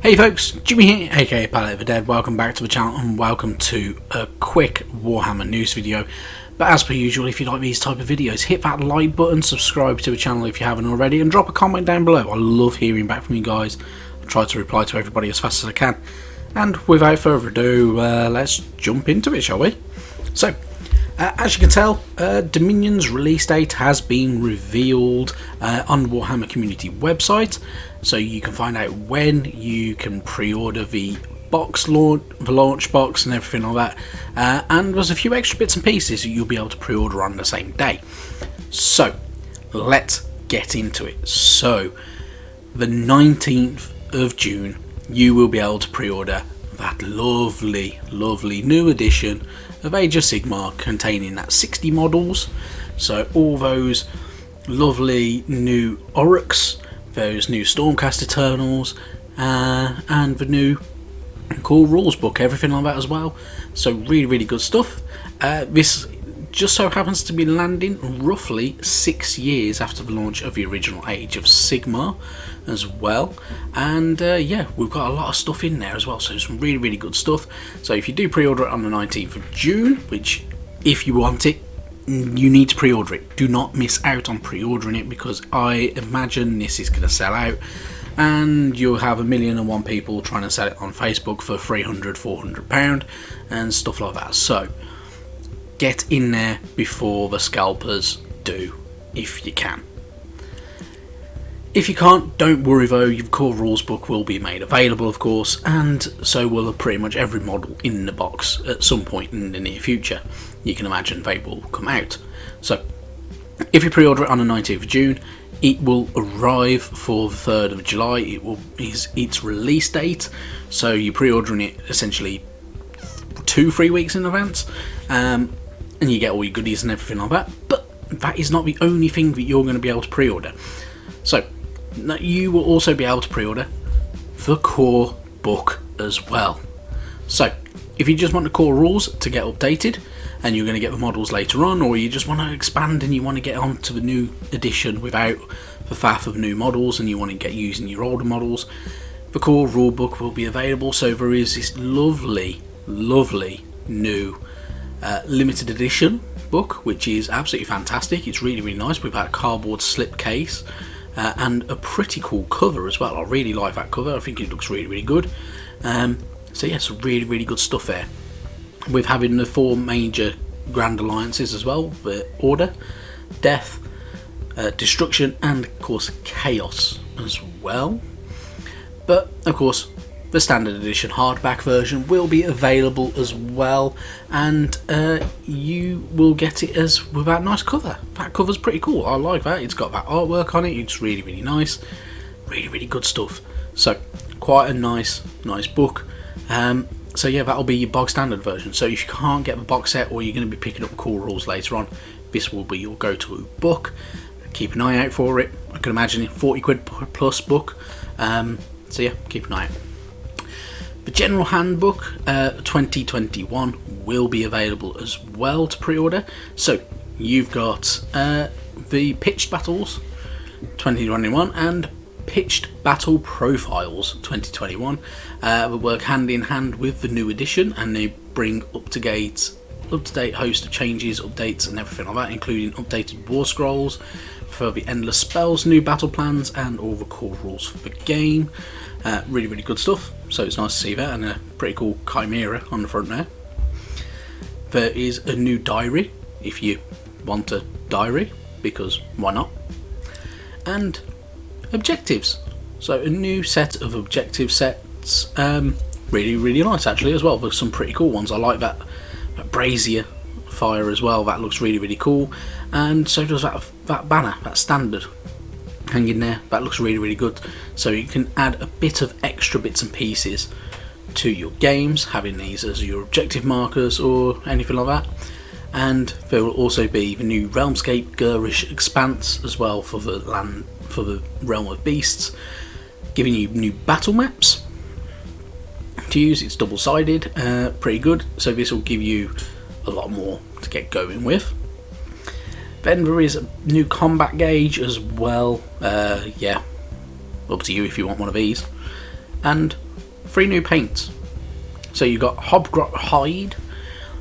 Hey folks, Jimmy here, aka Palette of the Dead. Welcome back to the channel and welcome to a quick Warhammer news video. But as per usual, if you like these type of videos, hit that like button, subscribe to the channel if you haven't already, and drop a comment down below. I love hearing back from you guys. I try to reply to everybody as fast as I can. And without further ado, let's jump into it, shall we? So, as you can tell, Dominion's release date has been revealed on the Warhammer community website, so you can find out when you can pre-order the launch box and everything like that, and there's a few extra bits and pieces you'll be able to pre-order on the same day. So let's get into it. So the 19th of June you will be able to pre-order that lovely new edition of Age of Sigmar, containing that 60 models, so all those lovely new Oryx, those new Stormcast Eternals, and the new cool rules book, everything like that as well. So really good stuff. This just so happens to be landing roughly 6 years after the launch of the original Age of Sigmar as well, and yeah, we've got a lot of stuff in there as well, so some really good stuff. So if you do pre-order it on the 19th of June, which if you want it, you need to pre-order it. Do not miss out on pre-ordering it, because I imagine this is going to sell out and you'll have 1,000,001 people trying to sell it on Facebook for £300-400 and stuff like that. So get in there before the scalpers do, if you can. If you can't, don't worry though, your core rules book will be made available, of course, and so will pretty much every model in the box at some point in the near future. You can imagine they will come out. So if you pre-order it on the 19th of June, it will arrive for the 3rd of July. It is its release date, so you're pre-ordering it essentially 2-3 weeks in advance, and you get all your goodies and everything like that. But that is not the only thing that you're going to be able to pre-order. So you will also be able to pre-order the core book as well. So if you just want the core rules to get updated and you're going to get the models later on, or you just want to expand and you want to get onto the new edition without the faff of new models and you want to get using your older models, the core rule book will be available. So there is this lovely new limited edition book, which is absolutely fantastic. It's really nice with that cardboard slip case, and a pretty cool cover as well. I really like that cover. I think it looks really good. So yeah, some really good stuff there, with having the 4 major grand alliances as well: the Order, Death, Destruction, and of course Chaos as well. But of course the standard edition hardback version will be available as well, and you will get it as with that nice cover. That cover's pretty cool. I like that. It's got that artwork on it. It's really nice. Really good stuff. So quite a nice book. So yeah, that'll be your bog standard version. So if you can't get the box set, or you're going to be picking up core rules later on, this will be your go-to book. Keep an eye out for it. I can imagine it, 40 quid plus book. So yeah, keep an eye out. The General Handbook 2021 will be available as well to pre-order. So you've got the Pitched Battles 2021 and Pitched Battle Profiles 2021 will work hand in hand with the new edition, and they bring up-to-date host of changes, updates and everything like that, including updated war scrolls for the endless spells, new battle plans, and all the core rules for the game. Really good stuff. So it's nice to see that, and a pretty cool chimera on the front there. There is a new diary, if you want a diary, because why not? And objectives. So a new set of objective sets. Really nice actually as well. There's some pretty cool ones. I like that brazier fire as well. That looks really cool. And so does that banner, that standard hanging there. That looks really good. So you can add a bit of extra bits and pieces to your games, having these as your objective markers or anything like that. And there will also be the new Realmscape Gurish Expanse as well for the Realm of Beasts, giving you new battle maps to use. It's double-sided, pretty good. So this will give you a lot more to get going with. Then there is a new combat gauge as well. Yeah, up to you if you want one of these. And 3 new paints. So you've got Hobgrot Hide,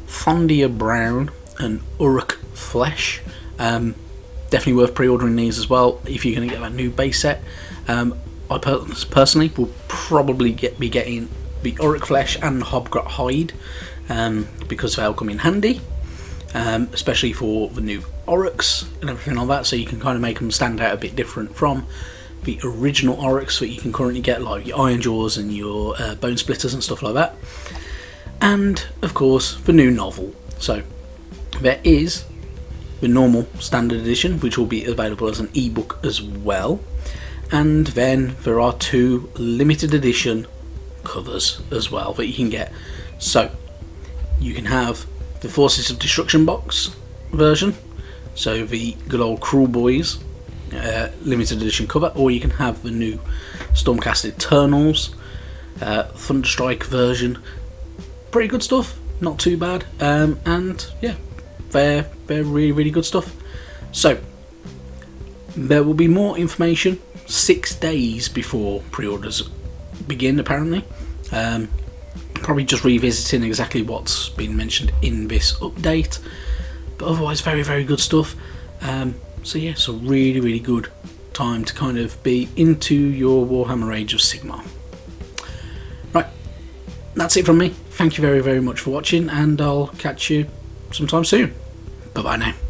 Thondia Brown, and Uruk Flesh. Definitely worth pre-ordering these as well if you're going to get that new base set. I personally will probably be getting the Uruk Flesh and Hobgrot Hide because they'll come in handy, especially for the new Oryx and everything like that, so you can kind of make them stand out a bit different from the original Oryx that you can currently get, like your Iron Jaws and your Bone Splitters and stuff like that. And of course the new novel. So there is the normal standard edition, which will be available as an ebook as well, and then there are 2 limited edition covers as well that you can get. So you can have the Forces of Destruction box version, so the good old Kruleboyz limited edition cover, or you can have the new Stormcast Eternals Thunderstrike version. Pretty good stuff, not too bad, and yeah, they're really good stuff. So there will be more information 6 days before pre-orders begin, apparently. Probably just revisiting exactly what's been mentioned in this update, but otherwise very good stuff. So yeah, it's a really good time to kind of be into your Warhammer Age of Sigmar. Right, that's it from me. Thank you very much for watching, and I'll catch you sometime soon. Bye bye now.